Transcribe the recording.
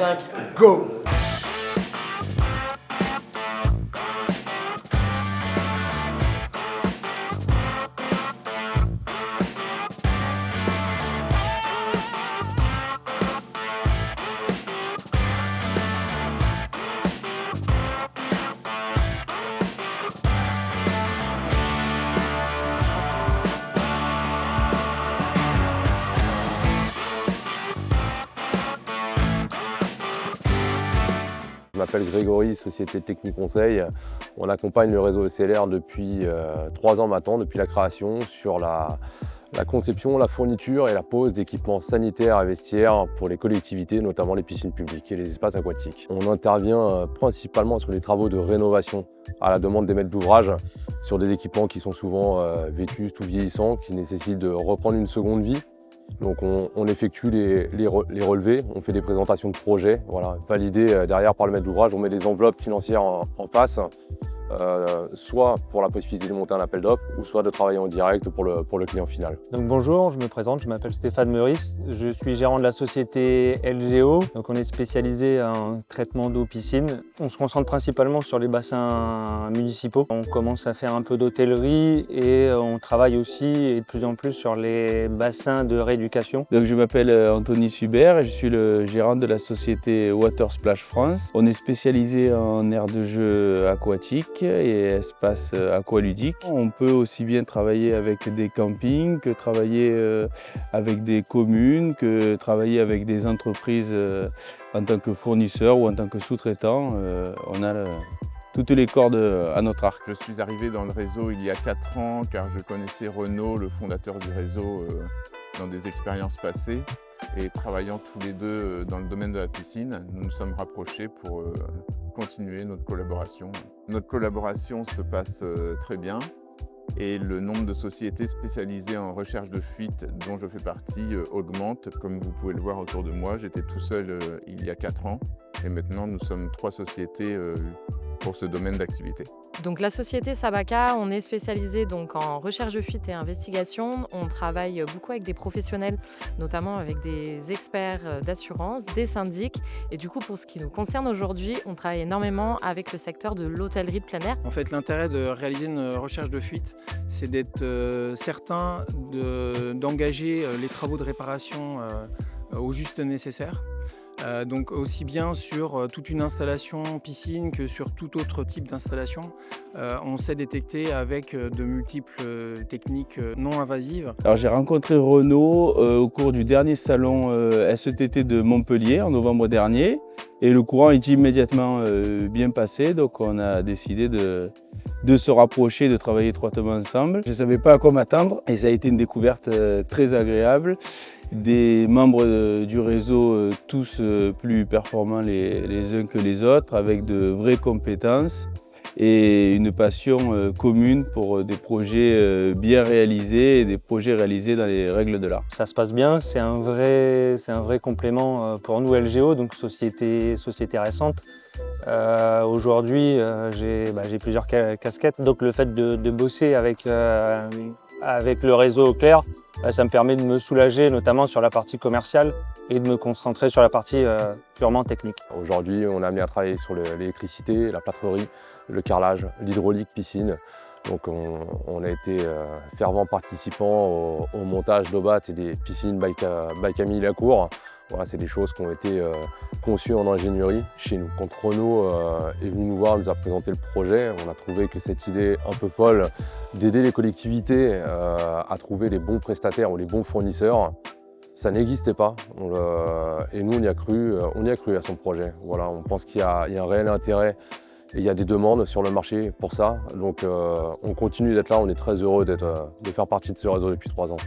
5, go! Je m'appelle Grégory, Société Technique Conseil. On accompagne le réseau ECLR depuis 3 ans maintenant, depuis la création, sur la conception, la fourniture et la pose d'équipements sanitaires et vestiaires pour les collectivités, notamment les piscines publiques et les espaces aquatiques. On intervient principalement sur les travaux de rénovation à la demande des maîtres d'ouvrage, sur des équipements qui sont souvent vétustes ou vieillissants, qui nécessitent de reprendre une seconde vie. Donc on effectue les relevés, on fait des présentations de projets, voilà, validées derrière par le maître d'ouvrage. On met des enveloppes financières en face, soit pour la possibilité de monter un appel d'offres, ou soit de travailler en direct pour le client final. Donc bonjour, je me présente, je m'appelle Stéphane Meurice, je suis gérant de la société LGO. Donc on est spécialisé en traitement d'eau piscine. On se concentre principalement sur les bassins municipaux. On commence à faire un peu d'hôtellerie et on travaille aussi et de plus en plus sur les bassins de rééducation. Donc je m'appelle Anthony Subert et je suis le gérant de la société Water Splash France. On est spécialisé en aires de jeu aquatiques et espaces aqualudiques. On peut aussi bien travailler avec des campings que travailler avec des communes, que travailler avec des entreprises en tant que fournisseur ou en tant que sous-traitant. On a toutes les cordes à notre arc. Je suis arrivé dans le réseau il y a 4 ans car je connaissais Renaud, le fondateur du réseau, dans des expériences passées. Et travaillant tous les deux dans le domaine de la piscine, nous nous sommes rapprochés pour continuer notre collaboration. Notre collaboration se passe très bien et le nombre de sociétés spécialisées en recherche de fuite dont je fais partie augmente. Comme vous pouvez le voir autour de moi, j'étais tout seul il y a 4 ans et maintenant nous sommes 3 sociétés pour ce domaine d'activité. Donc la société Sabaka, on est spécialisé donc en recherche de fuite et investigation. On travaille beaucoup avec des professionnels, notamment avec des experts d'assurance, des syndics. Et du coup, pour ce qui nous concerne aujourd'hui, on travaille énormément avec le secteur de l'hôtellerie de plein air. En fait, l'intérêt de réaliser une recherche de fuite, c'est d'être certain d'engager les travaux de réparation au juste nécessaire. Donc aussi bien sur toute une installation piscine que sur tout autre type d'installation, on sait détecter avec de multiples techniques non invasives. Alors j'ai rencontré Renaud au cours du dernier salon SETT de Montpellier en novembre dernier et le courant est immédiatement bien passé, donc on a décidé de se rapprocher, de travailler étroitement ensemble. Je ne savais pas à quoi m'attendre et ça a été une découverte très agréable. Des membres du réseau tous plus performants les uns que les autres, avec de vraies compétences et une passion commune pour des projets bien réalisés et des projets réalisés dans les règles de l'art. Ça se passe bien, c'est un vrai complément pour nous LGO, donc société récente. Aujourd'hui, j'ai plusieurs casquettes, donc le fait de bosser avec le réseau clair, ça me permet de me soulager notamment sur la partie commerciale et de me concentrer sur la partie purement technique. Aujourd'hui, on est amené à travailler sur l'électricité, la plâtrerie, le carrelage, l'hydraulique piscine. Donc on a été fervent participant au montage d'OBAT et des piscines by Camille Lacour. Voilà, c'est des choses qui ont été conçues en ingénierie chez nous. Quand Renaud est venu nous voir, nous a présenté le projet, on a trouvé que cette idée un peu folle d'aider les collectivités à trouver les bons prestataires ou les bons fournisseurs, ça n'existait pas. Et nous, on y a cru à son projet. Voilà, on pense qu'il y a un réel intérêt et il y a des demandes sur le marché pour ça. Donc on continue d'être là, on est très heureux de faire partie de ce réseau depuis 3 ans.